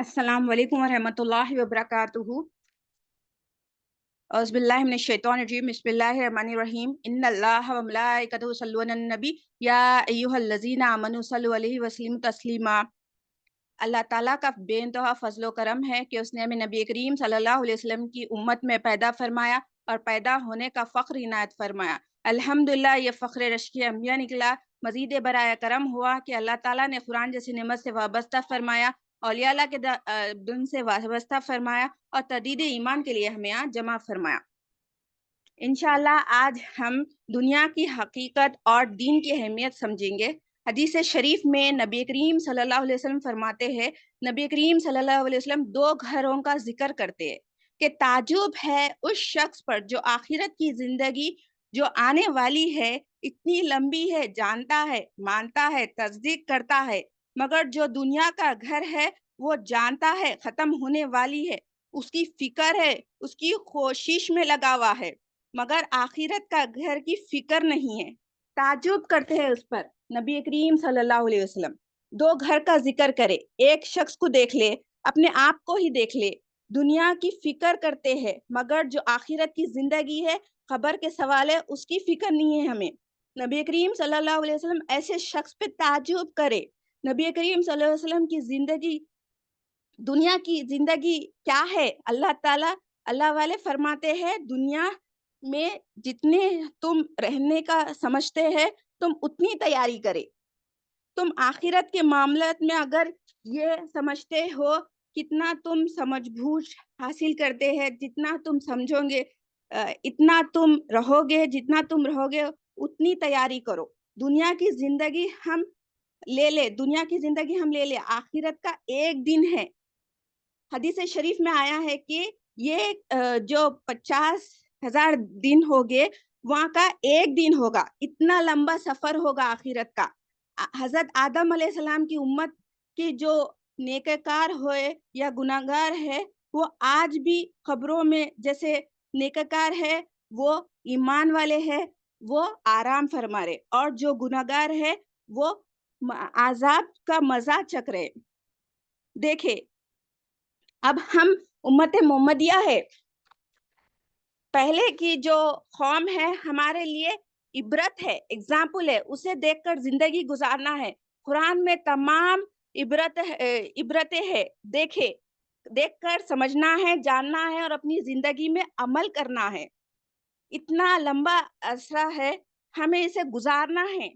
अस्सलाम वालेकुम वरहमतुल्लाहि वबरकातुहू। औज़ुबिल्लाहि मिनश्शैतानिर्रजीम। बिस्मिल्लाहिर्रहमानिर्रहीम। इन्नल्लाहा व मलाइकतहु युसल्लूना अलन-नबी या अय्युहल्लज़ीना आमनु सल्लु अलैहि वसल्लिमु तस्लीमा। अल्लाह ताला का बेइंतहा फजलो करम है कि उसने हमें नबी करीम सल्लल्लाहु अलैहि वसल्लम की उम्मत में पैदा फरमाया और पैदा होने का फ़ख्र इनायत फरमाया। अल्हम्दुलिल्लाह, ये फ़ख्र रश्क अंबिया निकला। मज़ीद बराए करम हुआ कि अल्लाह ताला ने कुरान जैसी नेमत से वाबस्ता फरमाया, औलिया अल्लाह के दिन से वाबस्ता फरमाया और तदीद ईमान के लिए हमें यहाँ जमा फरमाया। इंशाअल्लाह आज हम दुनिया की हकीकत और दीन की अहमियत समझेंगे। हदीस शरीफ में नबी करीम सल्लल्लाहु अलैहि वसल्लम फरमाते हैं, नबी करीम सल्लल्लाहु अलैहि वसल्लम दो घरों का जिक्र करते हैं कि ताजुब है उस शख्स पर जो आखिरत की जिंदगी जो आने वाली है इतनी लंबी है, जानता है, मानता है, तस्दीक करता है, मगर जो दुनिया का घर है वो जानता है खत्म होने वाली है, उसकी फिक्र है, उसकी कोशिश में लगा हुआ है, मगर आखिरत का घर की फिक्र नहीं है। ताजुब करते हैं उस पर। नबी करीम सल्लल्लाहु अलैहि वसल्लम दो घर का जिक्र करे, एक शख्स को देख ले, अपने आप को ही देख ले, दुनिया की फिक्र करते हैं मगर जो आखिरत की जिंदगी है, खबर के सवाल है, उसकी फिक्र नहीं है हमें। नबी करीम सल्लल्लाहु अलैहि वसल्लम ऐसे शख्स पे ताजुब करे। नबी करीम सल्लल्लाहु अलैहि वसल्लम की जिंदगी, दुनिया की जिंदगी क्या है? अल्लाह वाले फरमाते हैं, दुनिया में जितने तुम रहने का समझते हैं, तुम उतनी तैयारी करे। तुम आखिरत के मामले में अगर ये समझते हो, कितना तुम समझ-बूझ हासिल करते हैं, जितना तुम समझोगे इतना तुम रहोगे, जितना तुम रहोगे उतनी तैयारी करो। दुनिया की ज़िंदगी हम दुनिया की ज़िंदगी हम ले ले, आखिरत का एक दिन है। हदीस शरीफ में आया है कि ये जो 50,000 दिन हो गए, वहाँ का एक दिन होगा, इतना लंबा सफर होगा आखिरत का। हजरत आदम अलैहिस्सलाम की उम्मत की जो नेककार होए या गुनाहगार है, वो आज भी खबरों में जैसे नेककार है, वो ईमान वाले हैं, वो आराम फरमा रहे, और जो गुनाहगार है, वो आजाब का मजा चख रहे। देखे, अब हम उम्मत मोहम्मदिया है, पहले की जो कौम है हमारे लिए इबरत है, एग्जाम्पल है, उसे देखकर जिंदगी गुजारना है। कुरान में तमाम इबरतें है, देखे, देखकर समझना है, जानना है और अपनी जिंदगी में अमल करना है। इतना लंबा अरसा है, हमें इसे गुजारना है,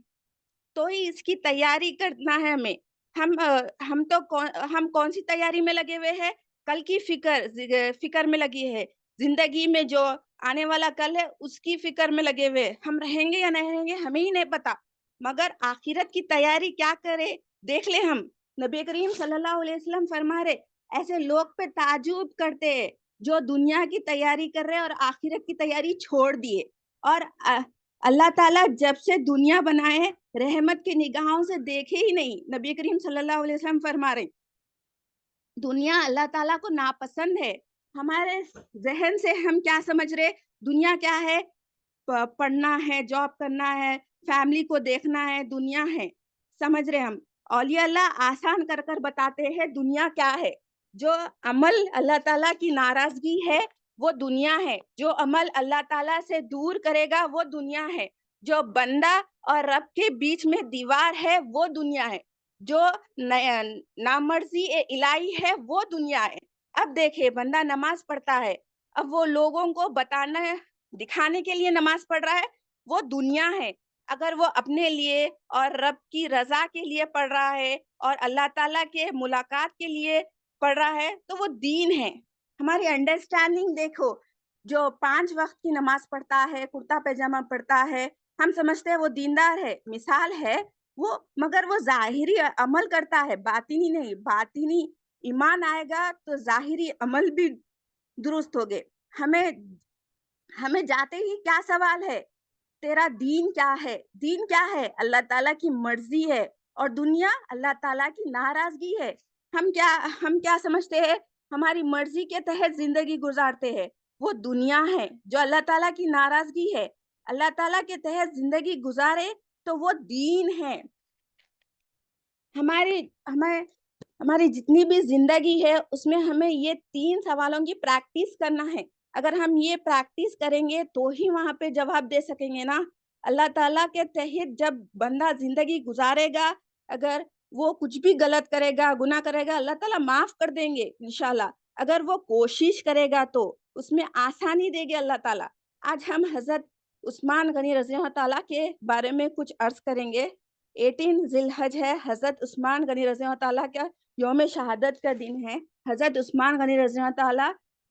तो ही इसकी तैयारी करना है हमें। हम कौन सी तैयारी में लगे हुए हैं? कल की फिक्र में लगी है। जिंदगी में जो आने वाला कल है उसकी फिक्र में लगे हुए। हम रहेंगे या नहीं रहेंगे हमें ही नहीं पता, मगर आखिरत की तैयारी क्या करे, देख ले हम। नबी करीम सल्लल्लाहु अलैहि वसल्लम फरमा रहे, ऐसे लोग पे ताजुब करते हैं जो दुनिया की तैयारी कर रहे हैं और आखिरत की तैयारी छोड़ दिए। और अल्लाह ताला जब से दुनिया बनाए रहमत की निगाहों से देखे ही नहीं। नबी करीम सल्लल्लाहु अलैहि वसल्लम फरमा रहे, दुनिया अल्लाह ताला को नापसंद है। हमारे जहन से हम क्या समझ रहे, दुनिया क्या है? पढ़ना है, जॉब करना है, फैमिली को देखना है, दुनिया है, समझ रहे हम। औलिया अल्लाह आसान कर कर बताते हैं दुनिया क्या है। जो अमल अल्लाह ताला की नाराजगी है वो दुनिया है, जो अमल अल्लाह ताला से दूर करेगा वो दुनिया है, जो बंदा और रब के बीच में दीवार है वो दुनिया है, जो नामर्जी इलाही है वो दुनिया है। अब देखिए, बंदा नमाज पढ़ता है, अब वो लोगों को बताना दिखाने के लिए नमाज पढ़ रहा है, वो दुनिया है। अगर वो अपने लिए और रब की रजा के लिए पढ़ रहा है और अल्लाह ताला के मुलाकात के लिए पढ़ रहा है, तो वो दीन है। हमारी अंडरस्टैंडिंग देखो, जो 5 वक्त की नमाज पढ़ता है, कुर्ता पैजामा पढ़ता है, हम समझते हैं वो दीनदार है, मिसाल है वो, मगर वो ज़ाहिरी अमल करता है, बातिनी नहीं। बातिनी ईमान आएगा तो ज़ाहिरी अमल भी दुरुस्त होंगे। हमें हमें जाते ही क्या सवाल है, तेरा दीन क्या है? दीन क्या है? अल्लाह ताला की मर्जी है, और दुनिया अल्लाह ताला की नाराजगी है। हम क्या समझते हैं? हमारी मर्जी के तहत जिंदगी गुजारते हैं, वो दुनिया है। जो अल्लाह ताला की नाराजगी है, अल्लाह ताला के तहत जिंदगी गुजारे तो वो दीन है। हमारे हमें ہماری جتنی بھی زندگی ہے اس میں ہمیں یہ 3 سوالوں کی پریکٹس کرنا ہے. اگر ہم یہ پریکٹس کریں گے تو ہی وہاں پہ جواب دے سکیں گے نا. اللہ تعالیٰ کے تحت جب بندہ زندگی گزارے گا، اگر وہ کچھ بھی غلط کرے گا، گناہ کرے گا، اللہ تعالیٰ معاف کر دیں گے انشاءاللہ. اگر وہ کوشش کرے گا تو اس میں آسانی دے گے اللہ تعالیٰ. آج ہم حضرت عثمان غنی رضی اللہ تعالیٰ کے بارے میں کچھ عرض کریں گے. 18 ذی الحج ہے، حضرت عثمان غنی رضی اللہ تعالیٰ کا یوم شہادت کا دن ہے. حضرت عثمان غنی رضی اللہ تعالیٰ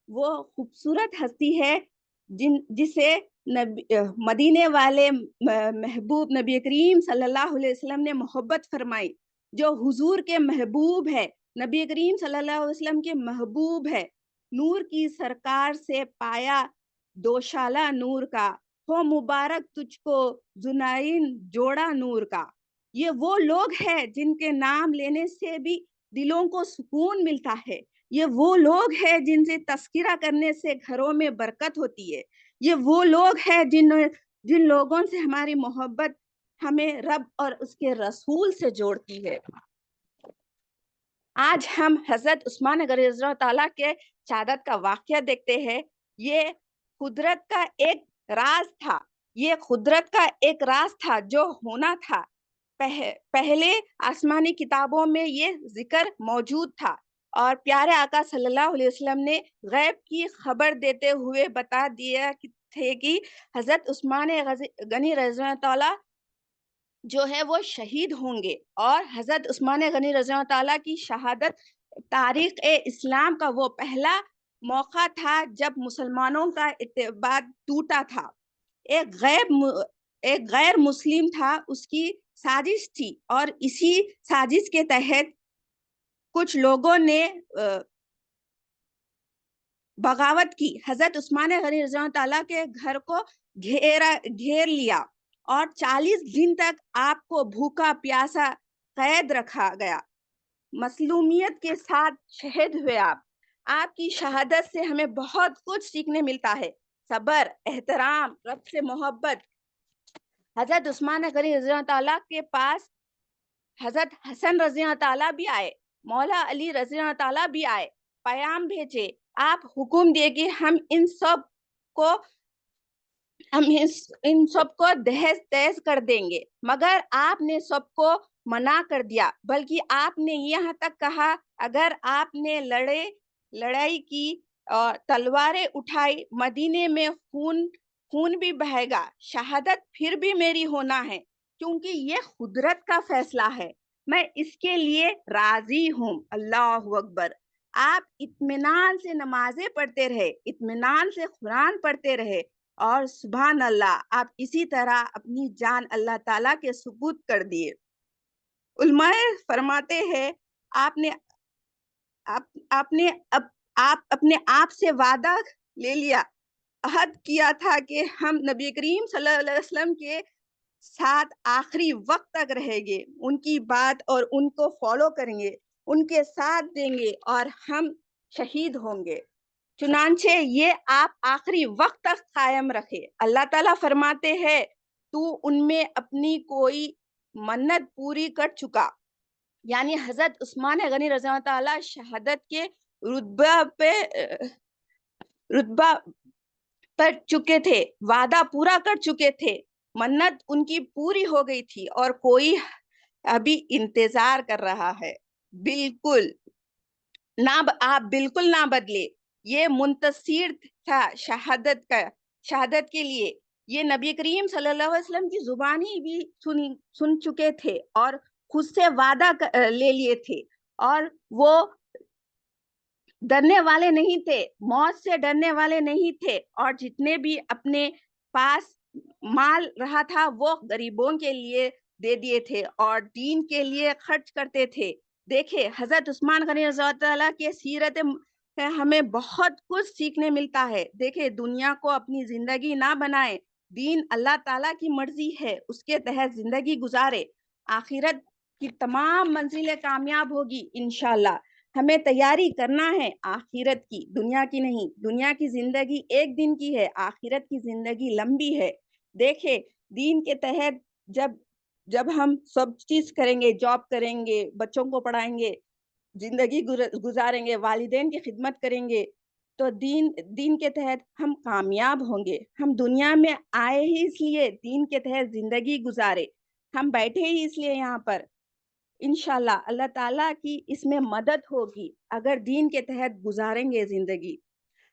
وہ خوبصورت ہستی ہے جسے مدینے والے محبوب نبی کریم صلی اللہ علیہ وسلم نے محبت فرمائی. جو حضور کے محبوب ہے، نبی کریم صلی اللہ علیہ وسلم کے محبوب ہے. نور کی سرکار سے پایا دوشالہ نور کا، ہو مبارک تجھ کو زنائن جوڑا نور کا. یہ وہ لوگ ہیں جن کے نام لینے سے بھی دلوں کو سکون ملتا ہے. یہ وہ لوگ ہیں جن سے تذکرہ کرنے سے گھروں میں برکت ہوتی ہے. یہ وہ لوگ ہیں جن لوگوں سے ہماری محبت ہمیں رب اور اس کے رسول سے جوڑتی ہے. آج ہم حضرت عثمان غنی رضی اللہ تعالیٰ کے شہادت کا واقعہ دیکھتے ہیں. یہ قدرت کا ایک راز تھا، یہ قدرت کا ایک راز تھا جو ہونا تھا. پہلے آسمانی کتابوں میں یہ ذکر موجود تھا، اور پیارے آقا صلی اللہ علیہ وسلم نے غیب کی خبر دیتے ہوئے بتا دیا تھے کہ حضرت عثمان غنی رضی اللہ تعالیٰ جو ہے وہ شہید ہوں گے. اور حضرت عثمان غنی رضی اللہ تعالیٰ کی شہادت تاریخ اسلام کا وہ پہلا موقع تھا جب مسلمانوں کا اتحاد ٹوٹا تھا. ایک غیر مسلم تھا، اس کی سازش تھی، اور اسی سازش کے تحت کچھ لوگوں نے بغاوت کی. حضرت عثمان غنی رضی اللہ تعالیٰ کے گھر کو گھیر لیا، اور 40 دن تک آپ کو بھوکا پیاسا قید رکھا گیا. مظلومیت کے ساتھ شہید ہوئے آپ کی شہادت سے ہمیں بہت کچھ سیکھنے ملتا ہے. صبر، احترام، رب سے محبت. حضرت عثمان غنی رضی اللہ تعالیٰ کے پاس حضرت حسن رضی اللہ تعالیٰ بھی آئے، مولا علی رضی اللہ تعالیٰ بھی آئے، پیام بھیجے. آپ حکم دیے کہ ہم ان سب کو دہیز تیز کر دیں گے، مگر آپ نے سب کو منع کر دیا. بلکہ آپ نے یہاں تک کہا اگر آپ نے لڑائی کی اور تلواریں اٹھائی، مدینے میں خون بھی بہے گا، شہادت پھر بھی میری ہونا ہے، کیونکہ یہ قدرت کا فیصلہ ہے، میں اس کے لیے راضی ہوں. اللہ اکبر. آپ اطمینان سے نمازیں پڑھتے رہے، اطمینان سے قرآن پڑھتے رہے، اور سبحان اللہ آپ اسی طرح اپنی جان اللہ تعالیٰ کے سپرد کر دیے. علماء فرماتے ہیں آپ اپنے آپ سے وعدہ لے لیا، عہد کیا تھا کہ ہم نبی کریم صلی اللہ علیہ وسلم کے ساتھ آخری وقت تک رہیں گے، ان کی بات اور ان کو فالو کریں گے، ان کے ساتھ دیں گے، اور ہم شہید ہوں گے. چنانچہ یہ آپ آخری وقت تک قائم رکھے. اللہ تعالیٰ فرماتے ہیں تو ان میں اپنی کوئی منت پوری کر چکا. یعنی حضرت عثمان غنی رضی اللہ تعالیٰ شہادت کے رتبہ پر چکے تھے، وعدہ پورا کر چکے تھے، منت ان کی پوری ہو گئی تھی، اور کوئی ابھی انتظار کر رہا ہے. بالکل آپ بالکل نہ بدلے. یہ منتصر تھا شہادت کے لیے. یہ نبی کریم صلی اللہ علیہ وسلم کی زبانی بھی سن چکے تھے، اور خود سے وعدہ لے لیے تھے، اور وہ ڈرنے والے نہیں تھے، موت سے ڈرنے والے نہیں تھے، اور جتنے بھی اپنے پاس مال رہا تھا وہ غریبوں کے لیے دے دیے تھے، اور دین کے لیے خرچ کرتے تھے. دیکھیں حضرت عثمان غنی رضی اللہ تعالیٰ کے سیرت ہمیں بہت کچھ سیکھنے ملتا ہے. دیکھیں دنیا کو اپنی زندگی نہ بنائے، دین اللہ تعالیٰ کی مرضی ہے، اس کے تحت زندگی گزارے، آخرت کی تمام منزلیں کامیاب ہوگی انشاءاللہ. ہمیں تیاری کرنا ہے آخرت کی، دنیا کی نہیں. دنیا کی زندگی ایک دن کی ہے، آخرت کی زندگی لمبی ہے. دیکھیں دین کے تحت جب ہم سب چیز کریں گے، جاب کریں گے، بچوں کو پڑھائیں گے، زندگی گزاریں گے، والدین کی خدمت کریں گے، تو دین کے تحت ہم کامیاب ہوں گے۔ ہم دنیا میں آئے ہی اس لیے دین کے تحت زندگی گزارے، ہم بیٹھے ہی اس لیے یہاں پر۔ انشاءاللہ اللہ تعالیٰ کی اس میں مدد ہوگی اگر دین کے تحت گزاریں گے زندگی۔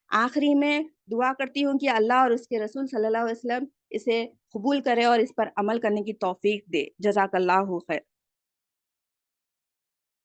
آخری میں دعا کرتی ہوں کہ اللہ اور اس کے رسول صلی اللہ علیہ وسلم اسے قبول کرے اور اس پر عمل کرنے کی توفیق دے۔ جزاک اللہ خیر۔